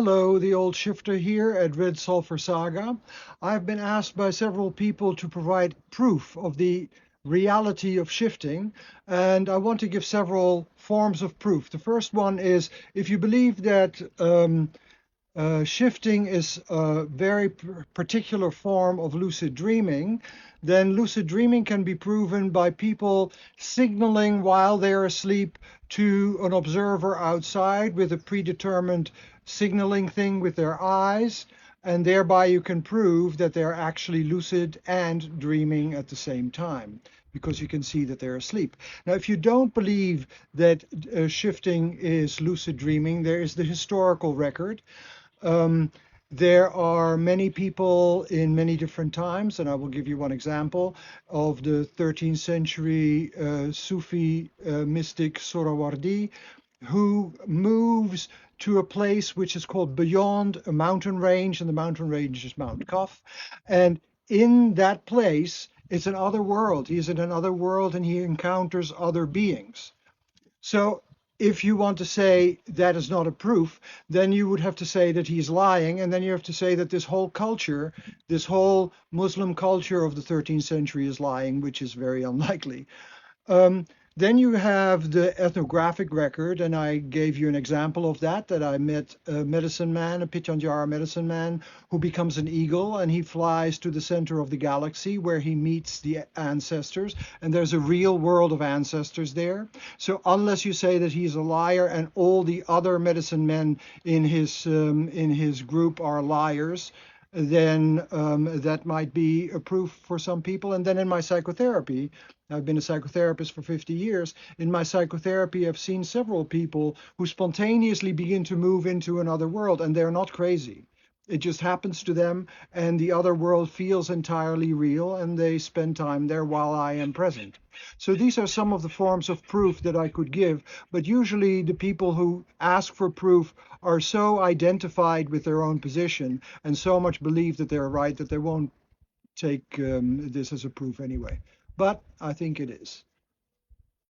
Hello, the old shifter here at Red Sulphur Saga. I've been asked by several people to provide proof of the reality of shifting, and I want to give several forms of proof. The first one is if you believe that shifting is a very particular form of lucid dreaming, then lucid dreaming can be proven by people signaling while they're asleep to an observer outside with a predetermined signaling thing with their eyes, and thereby you can prove that they're actually lucid and dreaming at the same time because you can see that they're asleep. Now, if you don't believe that shifting is lucid dreaming, there is the historical record. um, there are many people in many different times, and I will give you one example of the 13th century Sufi mystic Sohrawardi, who moves to a place which is called beyond a mountain range, and the mountain range is Mount Kaf. And in that place, it's another world. He's in another world and he encounters other beings. So if you want to say that is not a proof, then you would have to say that he's lying, and then you have to say that this whole culture, this whole Muslim culture of the 13th century is lying, which is very unlikely. Um, then you have the ethnographic record, and I gave you an example of that, that I met a medicine man, a Pitjantjara medicine man, who becomes an eagle, and he flies to the center of the galaxy where he meets the ancestors, and there's a real world of ancestors there. So unless you say that he's a liar and all the other medicine men in his group are liars, then that might be a proof for some people. And then in my psychotherapy, I've been a psychotherapist for 50 years. In my psychotherapy, I've seen several people who spontaneously begin to move into another world, and they're not crazy. It just happens to them, and the other world feels entirely real, and they spend time there while I am present. So these are some of the forms of proof that I could give, but usually the people who ask for proof are so identified with their own position and so much believe that they're right that they won't take this as a proof anyway. But I think it is.